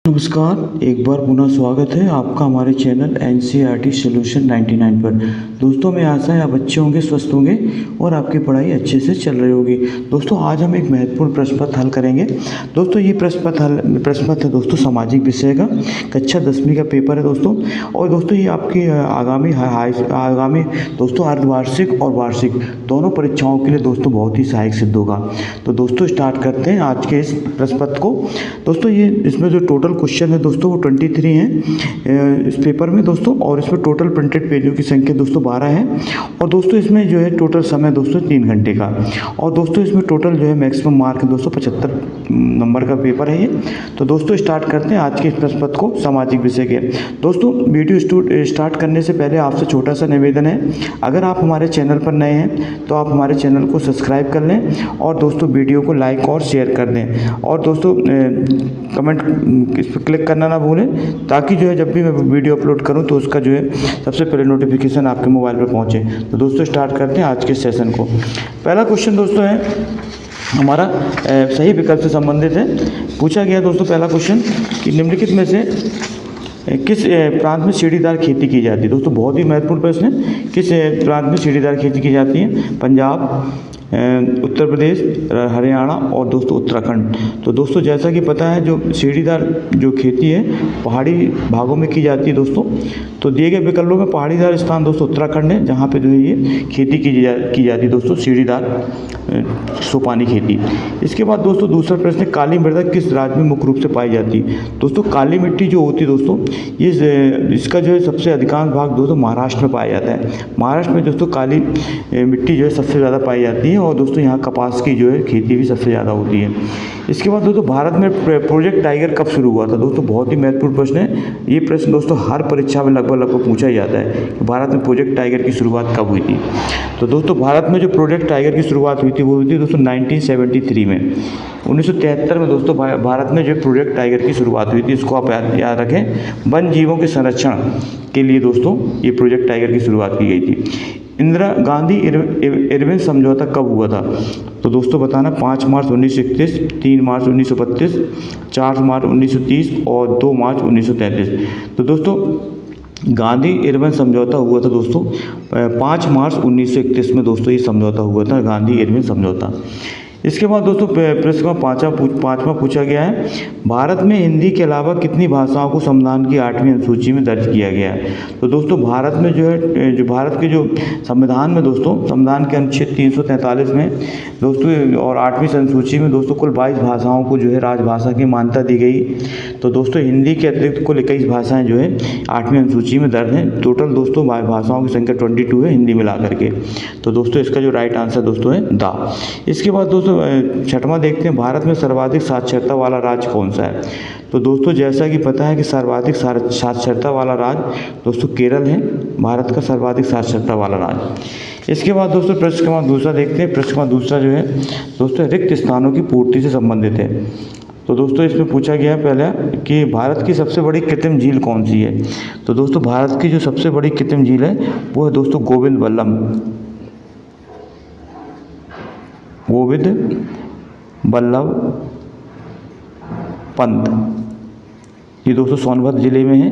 नमस्कार, एक बार पुनः स्वागत है आपका हमारे चैनल एनसीईआरटी सॉल्यूशन 99 पर। दोस्तों, मैं आशा है आप अच्छे होंगे, स्वस्थ होंगे और आपकी पढ़ाई अच्छे से चल रही होगी। दोस्तों, आज हम एक महत्वपूर्ण प्रश्न पत्र हल करेंगे। दोस्तों, ये प्रश्न पत्र है दोस्तों सामाजिक विषय का, कक्षा 10वीं का पेपर है दोस्तों। और दोस्तों, ये आपकी आगामी दोस्तों अर्धवार्षिक और वार्षिक दोनों परीक्षाओं के लिए दोस्तों बहुत ही सहायक सिद्ध होगा। तो दोस्तों, स्टार्ट करते हैं आज के इस प्रश्न पत्र को। दोस्तों, ये इसमें जो टोटल क्वेश्चन है दोस्तों वो 23 हैं इस पेपर में दोस्तों, और इसमें टोटल प्रिंटेड पेजों की संख्या दोस्तों 12 है। और दोस्तों, इसमें जो है टोटल समय दोस्तों 3 घंटे का। और दोस्तों, इसमें टोटल जो है मैक्सिमम मार्क है दोस्तों 75 नंबर का पेपर है ये। तो दोस्तों, स्टार्ट करते हैं आज के इस प्रश्न पत्र को सामाजिक विषय के। दोस्तों, वीडियो स्टार्ट करने से पहले आपसे छोटा सा निवेदन है, अगर आप हमारे चैनल पर नए हैं तो आप हमारे चैनल को सब्सक्राइब कर लें और दोस्तों वीडियो को लाइक और शेयर कर दें। और दोस्तों, कमेंट इस पर क्लिक करना ना भूलें, ताकि जो है जब भी मैं वीडियो अपलोड करूं तो उसका जो है सबसे पहले नोटिफिकेशन आपके मोबाइल पर पहुंचे। तो दोस्तों, स्टार्ट करते हैं आज के सेशन को। पहला क्वेश्चन दोस्तों है हमारा सही विकल्प से संबंधित है। पूछा गया दोस्तों पहला क्वेश्चन कि निम्नलिखित में से किस प्रांत में सीढ़ीदार खेती की जाती है। दोस्तों, बहुत ही महत्वपूर्ण प्रश्न है। किस प्रांत में सीढ़ीदार खेती की जाती है? पंजाब, उत्तर प्रदेश, हरियाणा और दोस्तों उत्तराखंड। तो दोस्तों, जैसा कि पता है जो सीढ़ीदार जो खेती है पहाड़ी भागों में की जाती है दोस्तों। तो दिए गए विकल्पों में पहाड़ीदार स्थान दोस्तों उत्तराखंड है, जहाँ पे जो है ये खेती की जाती है दोस्तों, सीढ़ीदार सोपानी खेती। इसके बाद दोस्तों दूसरा प्रश्न है, काली मृदा किस राज्य में मुख्य रूप से पाई जाती है? दोस्तों, काली मिट्टी जो होती है दोस्तों, ये इसका जो है सबसे अधिकांश भाग दोस्तों महाराष्ट्र में पाया जाता है। महाराष्ट्र में दोस्तों काली मिट्टी जो है सबसे ज़्यादा पाई जाती है। और दोस्तों, यहाँ कपास की जो है खेती भी सबसे ज़्यादा होती है। इसके बाद दोस्तों, भारत में प्रोजेक्ट टाइगर कब शुरू हुआ था? दोस्तों, बहुत ही महत्वपूर्ण प्रश्न है। ये प्रश्न दोस्तों हर परीक्षा में लगभग पूछा ही जाता है कि भारत में प्रोजेक्ट टाइगर की शुरुआत कब हुई थी। तो दोस्तों, भारत में जो प्रोजेक्ट टाइगर की शुरुआत हुई थी वो हुई थी दोस्तों 1973 में। 1973 में दोस्तों भारत में जो प्रोजेक्ट टाइगर की शुरुआत हुई थी, इसको आप याद रखें। वन जीवों के संरक्षण के लिए दोस्तों ये प्रोजेक्ट टाइगर की शुरुआत की गई थी। इंदिरा गांधी इरविन समझौता कब हुआ था? तो दोस्तों बताना, 5 मार्च 1931, 3 मार्च 1932, 4 मार्च 1930 और 2 मार्च 1933। तो दोस्तों, गांधी इरविन समझौता हुआ था दोस्तों 5 मार्च 1931 में दोस्तों ये समझौता हुआ था, गांधी इरविन समझौता। इसके बाद दोस्तों प्रश्न का पाँचवा पूछा गया है, भारत में हिंदी के अलावा कितनी भाषाओं को संविधान की 8वीं अनुसूची में दर्ज किया गया है? तो दोस्तों, भारत में जो है जो भारत के जो संविधान में दोस्तों संविधान के अनुच्छेद 343 में दोस्तों और 8वीं अनुसूची में दोस्तों कुल 22 भाषाओं को जो है राजभाषा की मान्यता दी गई। तो दोस्तों, हिंदी के अतिरिक्त कुल 21 भाषाएँ जो है 8वीं अनुसूची में दर्ज हैं। टोटल दोस्तों भाषाओं की संख्या 22 है हिंदी मिला करके। तो दोस्तों, इसका जो राइट आंसर दोस्तों है दा। इसके बाद दोस्तों छठवां देखते हैं, भारत में सर्वाधिक साक्षरता वाला राज्य कौन सा है? तो दोस्तों, जैसा कि पता है कि सर्वाधिक साक्षरता वाला राज्य दोस्तों केरल है, भारत का सर्वाधिक साक्षरता वाला राज्य। इसके बाद दोस्तों प्रश्न क्रमांक दूसरा देखते हैं। प्रश्न क्रमांक दूसरा जो है दोस्तों रिक्त स्थानों की पूर्ति से संबंधित है। तो दोस्तों, इसमें पूछा गया है पहला कि भारत की सबसे बड़ी कृत्रिम झील कौन सी है? तो दोस्तों, भारत की जो सबसे बड़ी कृत्रिम झील है वो है दोस्तों गोविंद बल्लभ पंत। ये दोस्तों सोनभद्र जिले में है।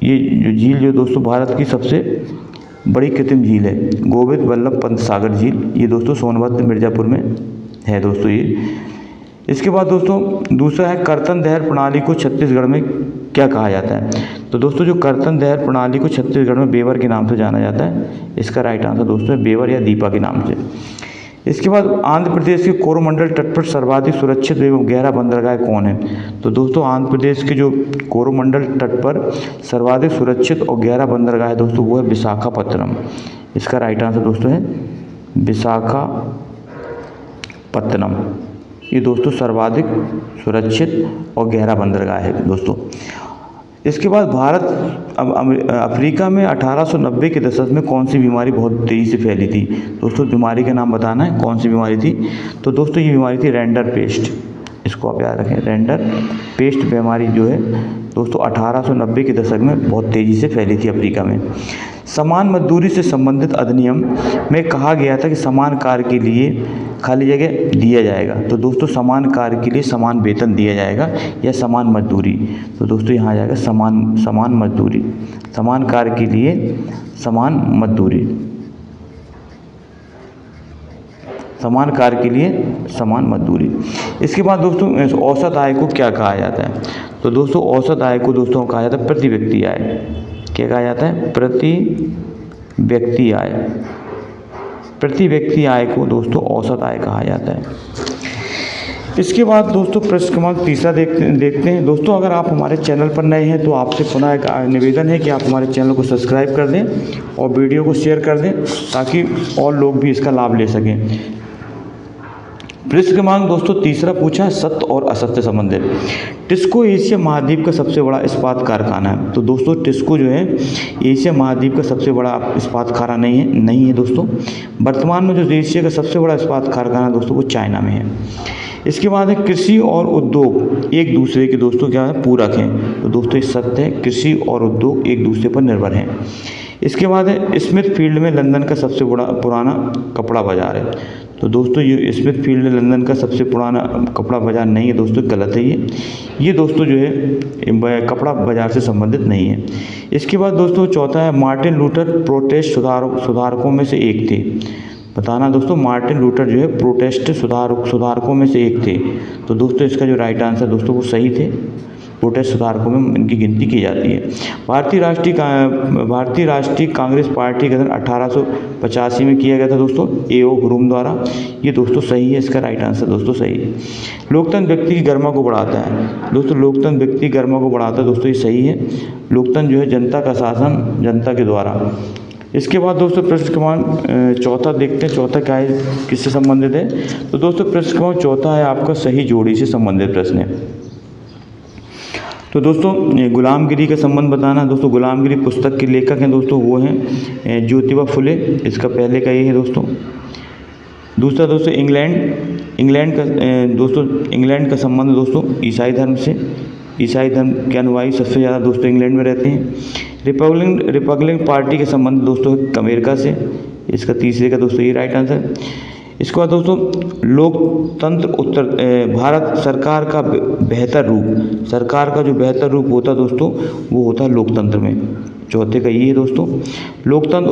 ये जो झील जो दोस्तों भारत की सबसे बड़ी कृत्रिम झील है, गोविंद बल्लभ पंत सागर झील। ये दोस्तों सोनभद्र मिर्ज़ापुर में है दोस्तों ये। इसके बाद दोस्तों दूसरा है, कर्तन दहर प्रणाली को छत्तीसगढ़ में क्या कहा जाता है? तो दोस्तों, जो कर्तन दहर प्रणाली को छत्तीसगढ़ में बेवर के नाम से जाना जाता है। इसका राइट आंसर दोस्तों है बेवर या दीपा के नाम से। इसके बाद आंध्र प्रदेश के कोरोमंडल तट पर सर्वाधिक सुरक्षित एवं गहरा बंदरगाह कौन है? तो दोस्तों, आंध्र प्रदेश के जो कोरोमंडल तट पर सर्वाधिक सुरक्षित और गहरा बंदरगाह है दोस्तों वो है विशाखापत्तनम। इसका राइट आंसर दोस्तों है विशाखापत्तनम। ये दोस्तों सर्वाधिक सुरक्षित और गहरा बंदरगाह है दोस्तों। इसके बाद भारत अफ्रीका में 1890 के दशक में कौन सी बीमारी बहुत तेज़ी से फैली थी? दोस्तों, बीमारी का नाम बताना है, कौन सी बीमारी थी? तो दोस्तों, ये बीमारी थी रेंडर पेस्ट। इसको आप याद रखें। रेंडर पेस्ट बीमारी जो है दोस्तों 1890 के दशक में बहुत तेज़ी से फैली थी अफ्रीका में। समान मजदूरी से संबंधित अधिनियम में कहा गया था कि समान कार्य के लिए खाली जगह दिया जाएगा। तो दोस्तों समान कार्य के लिए समान वेतन दिया जाएगा या समान मजदूरी। तो दोस्तों यहाँ आ जाएगा समान मजदूरी, समान कार्य के लिए समान मजदूरी, समान कार्य के लिए समान मजदूरी। इसके बाद दोस्तों औसत आय को क्या कहा जाता है? तो दोस्तों औसत आय को दोस्तों कहा जाता है प्रति व्यक्ति आय। क्या कहा जाता है? प्रति व्यक्ति आय। प्रति व्यक्ति आय को दोस्तों औसत आय कहा जाता है। इसके बाद दोस्तों प्रश्न क्रमांक तीसरा देखते हैं। दोस्तों अगर आप हमारे चैनल पर नए हैं तो आपसे पुनः एक निवेदन है कि आप हमारे चैनल को सब्सक्राइब कर दें और वीडियो को शेयर कर दें ताकि और लोग भी इसका लाभ ले सकें। प्रश्न क्रमांक दोस्तों तीसरा पूछा है सत्य और असत्य संबंधित। टिस्को एशिया महाद्वीप का सबसे बड़ा इस्पात कारखाना है। तो दोस्तों टिस्को जो है एशिया महाद्वीप का सबसे बड़ा इस्पात कारखाना नहीं है दोस्तों। वर्तमान में जो एशिया का सबसे बड़ा इस्पात कारखाना दोस्तों वो चाइना में है। इसके बाद है कृषि और उद्योग एक दूसरे के दोस्तों क्या है? पूरक हैं। तो दोस्तों ये सत्य है, कृषि और उद्योग एक दूसरे पर निर्भर हैं। इसके बाद है स्मिथ फील्ड में लंदन का सबसे बड़ा पुराना कपड़ा बाजार है। तो दोस्तों ये स्मिथ फील्ड लंदन का सबसे पुराना कपड़ा बाजार नहीं है दोस्तों, गलत है ये दोस्तों जो है कपड़ा बाजार से संबंधित नहीं है। इसके बाद दोस्तों चौथा है मार्टिन लूथर प्रोटेस्ट सुधारकों में से एक थे। बताना दोस्तों मार्टिन लूथर जो है प्रोटेस्ट सुधारकों में से एक थे। तो दोस्तों इसका जो राइट आंसर दोस्तों वो सही थे, प्रोटेस्ट सुधारकों में इनकी गिनती की जाती है। भारतीय राष्ट्रीय कांग्रेस पार्टी का गठन 1885 में किया गया था दोस्तों A.O. हुरुम द्वारा। ये दोस्तों सही है, इसका राइट आंसर दोस्तों सही है। लोकतंत्र व्यक्ति की गरिमा को बढ़ाता है। दोस्तों लोकतंत्र व्यक्ति की गरिमा को बढ़ाता है दोस्तों, ये सही है। लोकतंत्र जो है जनता का शासन जनता के द्वारा। इसके बाद दोस्तों प्रश्न क्रमांक चौथा देखते हैं। चौथा क्या है, किससे संबंधित है? तो दोस्तों प्रश्न क्रमांक चौथा है आपका सही जोड़ी से संबंधित प्रश्न है। तो दोस्तों गुलामगिरी का संबंध बताना। दोस्तों गुलामगिरी पुस्तक के लेखक हैं दोस्तों वो हैं ज्योतिबा फुले। इसका पहले का ये है दोस्तों। दूसरा दोस्तों इंग्लैंड का संबंध दोस्तों ईसाई धर्म से। ईसाई धर्म के अनुयायी सबसे ज़्यादा दोस्तों इंग्लैंड में रहते हैं। रिपब्लिकन पार्टी के संबंध दोस्तों अमेरिका से। इसका तीसरे का दोस्तों ये राइट आंसर। इसके बाद दोस्तों लोकतंत्र भारत सरकार का बेहतर रूप, सरकार का जो बेहतर रूप होता दोस्तों वो होता है लोकतंत्र में। चौथे का ये है दोस्तों लोकतंत्र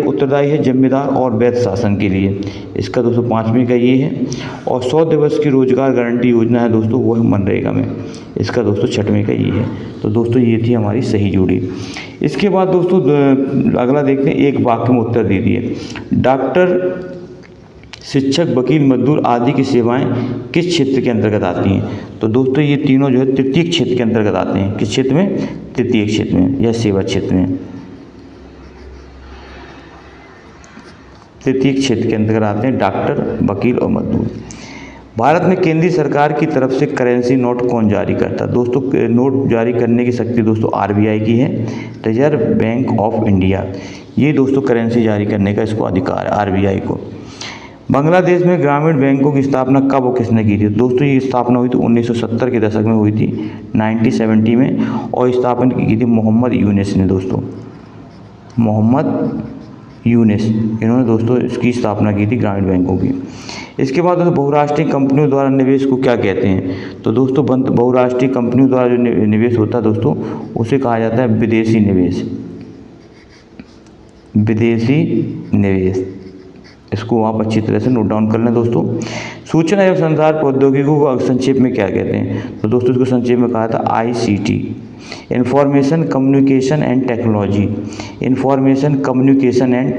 उत्तरदायी है जिम्मेदार और वैध शासन के लिए। इसका दोस्तों पाँचवें का ये है। और 100 दिवस की रोजगार गारंटी योजना है दोस्तों वो है मनरेगा में। इसका दोस्तों छठवें का ये है। तो दोस्तों ये थी हमारी सही जोड़ी। इसके बाद दोस्तों अगला देखते हैं, एक वाक्य में उत्तर दीजिए। डॉक्टर, शिक्षक, वकील, मजदूर आदि की सेवाएं किस क्षेत्र के अंतर्गत आती हैं? तो दोस्तों ये तीनों जो है तृतीय क्षेत्र के अंतर्गत आते हैं। किस क्षेत्र में? तृतीय क्षेत्र में या सेवा क्षेत्र में। तृतीय क्षेत्र के अंतर्गत आते हैं डॉक्टर, वकील और मजदूर। भारत में केंद्रीय सरकार की तरफ से करेंसी नोट कौन जारी करता है? दोस्तों नोट जारी करने की शक्ति दोस्तों RBI की है, रिजर्व बैंक ऑफ इंडिया। ये दोस्तों करेंसी जारी करने का इसको अधिकार है RBI को। बांग्लादेश में ग्रामीण बैंकों की स्थापना कब और किसने की थी? दोस्तों ये स्थापना हुई थी 1970 के दशक में हुई थी, 1970 में। और स्थापना की थी मोहम्मद यूनिस ने दोस्तों, मोहम्मद यूनिस इन्होंने दोस्तों इसकी स्थापना की थी ग्रामीण बैंकों की। इसके बाद दोस्तों बहुराष्ट्रीय कंपनियों द्वारा निवेश को क्या कहते हैं? तो दोस्तों बहुराष्ट्रीय कंपनियों द्वारा जो निवेश होता है दोस्तों उसे कहा जाता है विदेशी निवेश। विदेशी निवेश, इसको आप अच्छी तरह से नोट डाउन कर लें दोस्तों। सूचना एवं संचार प्रौद्योगिकी को संक्षेप में क्या कहते हैं? तो दोस्तों इसको संक्षेप में कहा था ICT, information communication and technology. Information communication and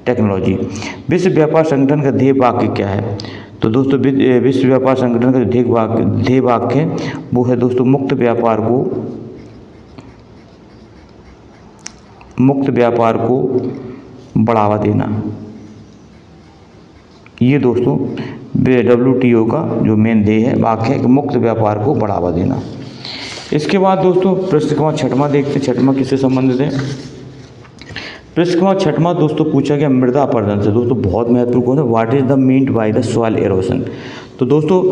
technology. विश्व व्यापार संगठन का ध्येय वाक्य क्या है? तो दोस्तों विश्व व्यापार संगठन का ध्येय वाक्य है वो है दोस्तों मुक्त व्यापार को बढ़ावा देना। ये दोस्तों WTO का जो मेन ध्येय है वाक्य है कि मुक्त व्यापार को बढ़ावा देना। इसके बाद दोस्तों प्रश्न क्रमांक छठवां देखते हैं। छठवां किससे संबंधित है? प्रश्न क्रमांक छठवां दोस्तों पूछा गया मृदा अपरदन से। दोस्तों बहुत महत्वपूर्ण है। What is the meant by the soil erosion? तो दोस्तों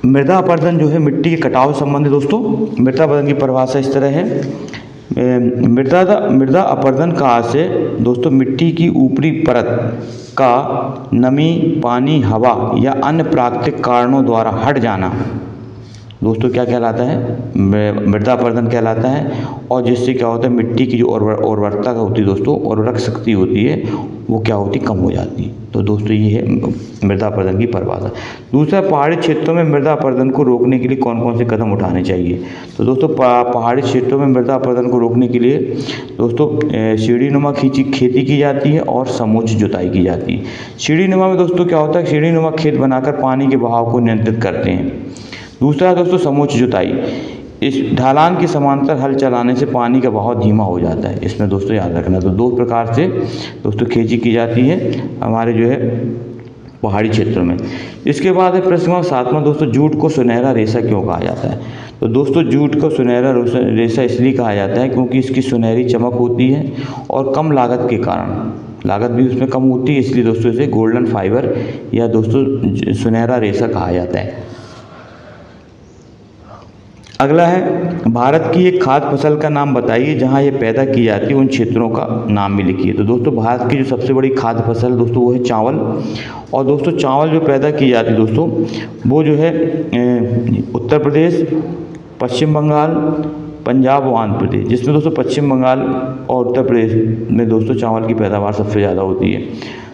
मृदा अपरदन जो है मिट्टी के कटाव से संबंधित दोस्तों। मृदा अपरदन की परिभाषा इस तरह है, मृदा अपरदन का अर्थ है दोस्तों मिट्टी की ऊपरी परत का नमी, पानी, हवा या अन्य प्राकृतिक कारणों द्वारा हट जाना दोस्तों क्या कहलाता है, मृदा अपरदन कहलाता है। और जिससे क्या होता है मिट्टी की जो उर्वरता होती है दोस्तों, उर्वरक शक्ति होती है वो क्या होती कम हो जाती है। तो दोस्तों ये है मृदा अपरदन की परिभाषा। दूसरा, पहाड़ी क्षेत्रों में मृदा अपरदन को रोकने के लिए कौन कौन से कदम उठाने चाहिए। तो दोस्तों पहाड़ी क्षेत्रों में मृदा अपरदन को रोकने के लिए दोस्तों सीढ़ीनुमा खेती की जाती है और समोच्च जुताई की जाती है। सीढ़ीनुमा में दोस्तों क्या होता है, सीढ़ीनुमा खेत बनाकर पानी के बहाव को नियंत्रित करते हैं। दूसरा दोस्तों समोच्च जुताई, इस ढलान के समांतर हल चलाने से पानी का बहाव धीमा हो जाता है। इसमें दोस्तों याद रखना, तो दो प्रकार से दोस्तों खेती की जाती है हमारे जो है पहाड़ी क्षेत्रों में। इसके बाद है प्रश्न नंबर 7वां दोस्तों, जूट को सुनहरा रेशा क्यों कहा जाता है। तो दोस्तों जूट को सुनहरा रेशा इसलिए कहा जाता है क्योंकि इसकी सुनहरी चमक होती है और कम लागत के कारण, लागत भी उसमें कम होती है, इसलिए दोस्तों इसे गोल्डन फाइबर या दोस्तों सुनहरा रेशा कहा जाता है। अगला है, भारत की एक खाद्य फसल का नाम बताइए जहां ये पैदा की जाती है, उन क्षेत्रों का नाम भी लिखिए। तो दोस्तों भारत की जो सबसे बड़ी खाद्य फसल दोस्तों वो है चावल। और दोस्तों चावल जो पैदा की जाती है दोस्तों वो जो है उत्तर प्रदेश, पश्चिम बंगाल, पंजाब और आंध्र प्रदेश, जिसमें दोस्तों पश्चिम बंगाल और उत्तर प्रदेश में दोस्तों चावल की पैदावार सबसे ज़्यादा होती है।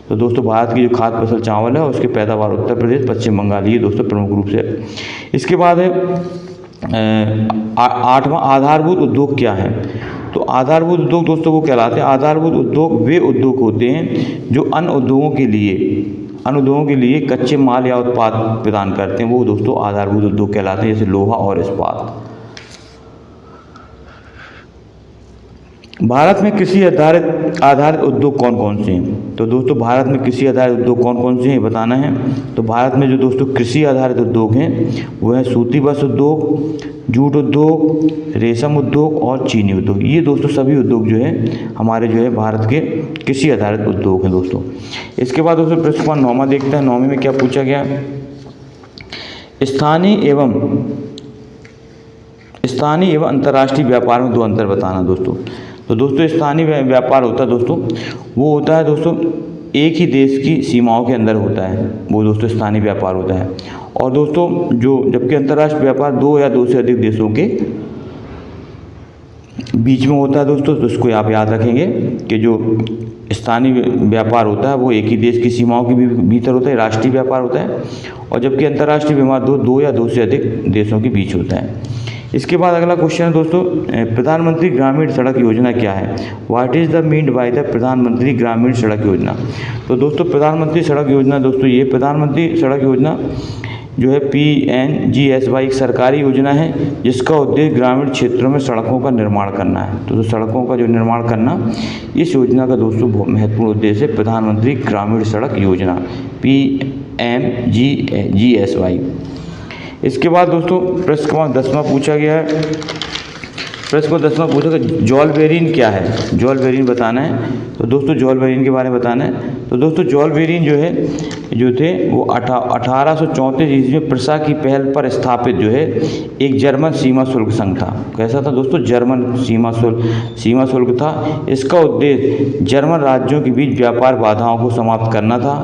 तो दोस्तों भारत की जो खाद्य फसल चावल है उसकी पैदावार उत्तर प्रदेश, पश्चिम बंगाल, ये दोस्तों प्रमुख रूप से। इसके बाद है 8वां, आधारभूत उद्योग क्या है। तो आधारभूत उद्योग दोस्तों वो कहलाते हैं, आधारभूत उद्योग वे उद्योग होते हैं जो अन्य उद्योगों के लिए कच्चे माल या उत्पाद प्रदान करते हैं, वो दोस्तों आधारभूत उद्योग कहलाते हैं, जैसे लोहा और इस्पात। भारत में कृषि आधारित उद्योग कौन कौन से हैं। तो दोस्तों भारत में कृषि आधारित उद्योग कौन कौन से हैं बताना है। तो भारत में जो दोस्तों कृषि आधारित उद्योग हैं वो है सूती वस्त्र उद्योग, जूट उद्योग, रेशम उद्योग और चीनी उद्योग। ये दोस्तों सभी उद्योग जो है हमारे जो है भारत के कृषि आधारित उद्योग हैं दोस्तों। इसके बाद दोस्तों प्रश्न 9वां देखते हैं। 9वें में क्या पूछा गया, स्थानीय एवं अंतर्राष्ट्रीय व्यापार में दो अंतर बताना दोस्तों। तो दोस्तों स्थानीय व्यापार होता है दोस्तों वो होता है दोस्तों एक ही देश की सीमाओं के अंदर होता है, वो दोस्तों स्थानीय व्यापार होता है। और दोस्तों जबकि अंतर्राष्ट्रीय व्यापार दो या दो से अधिक देशों के बीच में होता है दोस्तों। तो उसको आप याद रखेंगे कि जो स्थानीय व्यापार होता है वो एक ही देश की सीमाओं के भीतर होता है, राष्ट्रीय व्यापार होता है। और जबकि अंतर्राष्ट्रीय व्यापार दो या दो से अधिक देशों के बीच होता है। इसके बाद अगला क्वेश्चन है दोस्तों, प्रधानमंत्री ग्रामीण सड़क योजना क्या है। What is the meant by the प्रधानमंत्री ग्रामीण सड़क योजना। तो दोस्तों प्रधानमंत्री सड़क योजना दोस्तों ये प्रधानमंत्री सड़क योजना जो है PNGSY एक सरकारी योजना है जिसका उद्देश्य ग्रामीण क्षेत्रों में सड़कों का निर्माण करना है। तो सड़कों का जो निर्माण करना इस योजना का दोस्तों बहुत महत्वपूर्ण उद्देश्य है, प्रधानमंत्री ग्रामीण सड़क योजना PMGSY। इसके बाद दोस्तों प्रश्न क्रमांक 10वां पूछा गया है। प्रश्न 10वां पूछा कि जॉल बेरिन क्या है, जॉल बेरिन बताना है। तो दोस्तों जॉल बेरिन के बारे में बताना है। तो दोस्तों जॉल बेरिन जो थे वो 1834 ईस्वी में प्रशा की पहल पर स्थापित जो है एक जर्मन सीमा शुल्क संघ था। कैसा था दोस्तों, जर्मन सीमा शुल्क था। इसका उद्देश्य जर्मन राज्यों के बीच व्यापार बाधाओं को समाप्त करना था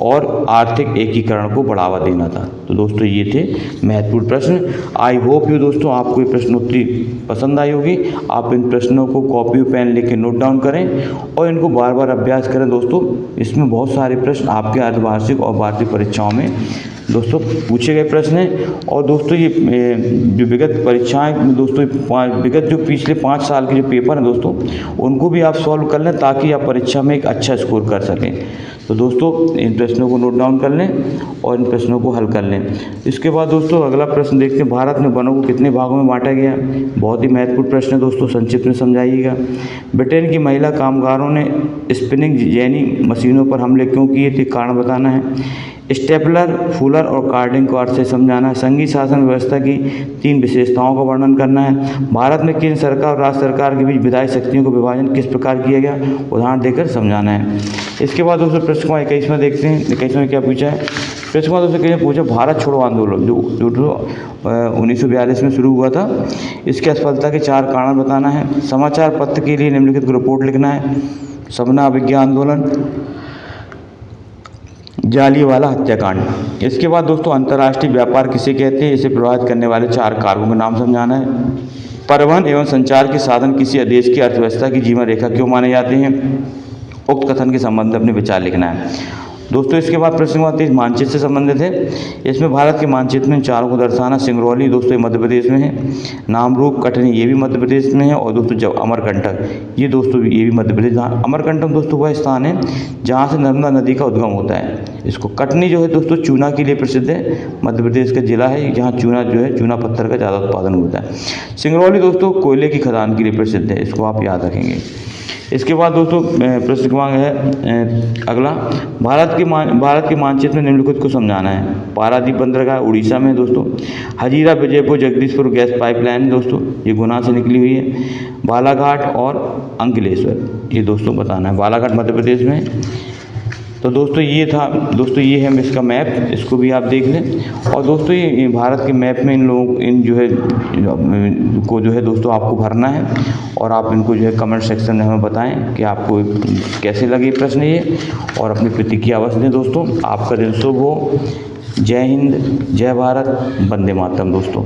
और आर्थिक एकीकरण को बढ़ावा देना था। तो दोस्तों ये थे महत्वपूर्ण प्रश्न। आई होप यू दोस्तों आपको ये प्रश्नोत्तरी पसंद आई होगी। आप इन प्रश्नों को कॉपी पेन लेके नोट डाउन करें और इनको बार बार अभ्यास करें दोस्तों। इसमें बहुत सारे प्रश्न आपके अर्धवार्षिक और वार्षिक परीक्षाओं में दोस्तों पूछे गए प्रश्न हैं। और दोस्तों ये जो विगत परीक्षाएं दोस्तों विगत जो पिछले 5 साल के जो पेपर हैं दोस्तों उनको भी आप सॉल्व कर लें ताकि आप परीक्षा में एक अच्छा स्कोर कर सकें। तो दोस्तों इन प्रश्नों को नोट डाउन कर लें और इन प्रश्नों को हल कर लें। इसके बाद दोस्तों अगला प्रश्न देखते हैं, भारत में वनों को कितने भागों में बांटा गया। बहुत ही महत्वपूर्ण प्रश्न है दोस्तों, संक्षिप्त में समझाइएगा। ब्रिटेन की महिला कामगारों ने स्पिनिंग जेनी मशीनों पर हमले क्यों किए थे, कारण बताना है। स्टेपलर, फूलर नगर और कार्डिंग को अर्थ से समझाना है। संघीय शासन व्यवस्था की 3 विशेषताओं का वर्णन करना है। भारत में केंद्र सरकार और राज्य सरकार के बीच विधायी शक्तियों का विभाजन किस प्रकार किया गया, उदाहरण देकर समझाना है। इसके बाद दोस्तों प्रश्न क्रमांक 21 में देखते हैं। 21 में क्या पूछा है? प्रश्न क्रमांक दोस्तों किसने पूछा? भारत छोड़ो आंदोलन जो 1942 में शुरू हुआ था, इसकी असफलता के 4 कारण बताना है। समाचार पत्र के लिए निम्नलिखित को रिपोर्ट लिखना है। सबना अवज्ञा आंदोलन, जालियांवाला हत्याकांड। इसके बाद दोस्तों अंतर्राष्ट्रीय व्यापार किसे कहते हैं, इसे प्रभावित करने वाले 4 कारकों के नाम समझाना है। परिवहन एवं संचार के साधन किसी देश की अर्थव्यवस्था की जीवन रेखा क्यों माने जाते हैं? उक्त कथन के संबंध में अपने विचार लिखना है। दोस्तों इसके बाद प्रश्न क्रमांक 23 मानचित्र से संबंधित है। इसमें भारत के मानचित्र में 4 को दर्शाना। सिंगरौली दोस्तों ये मध्य प्रदेश में है। नामरूप, कटनी ये भी मध्य प्रदेश में है। और दोस्तों जब अमरकंटक ये दोस्तों ये भी मध्य प्रदेश। अमरकंटक दोस्तों वह स्थान है जहाँ से नर्मदा नदी का उद्गम होता है। इसको कटनी जो है दोस्तों चूना के लिए प्रसिद्ध है, मध्य प्रदेश का जिला है जहाँ चूना जो है चूना पत्थर का ज़्यादा उत्पादन होता है। सिंगरौली दोस्तों कोयले की खदान के लिए प्रसिद्ध है, इसको आप याद रखेंगे। इसके बाद दोस्तों प्रश्न क्रमांक है अगला, भारत के मानचित्र में निम्नलिखित को समझाना है। पारादीप बंदरगाह उड़ीसा में दोस्तों। हजीरा विजयपुर जगदीशपुर गैस पाइपलाइन दोस्तों ये गुना से निकली हुई है। बालाघाट और अंकलेश्वर ये दोस्तों बताना है। बालाघाट मध्य प्रदेश में। तो दोस्तों ये था दोस्तों ये है इसका मैप, इसको भी आप देख लें। और दोस्तों ये भारत के मैप में इन जो है को जो है दोस्तों आपको भरना है और आप इनको जो है कमेंट सेक्शन में हमें बताएं कि आपको कैसे लगे प्रश्न ये, और अपनी प्रतिक्रिया अवश्य दें दोस्तों। आपका दिन शुभ हो। जय हिंद, जय भारत, वंदे मातरम दोस्तों।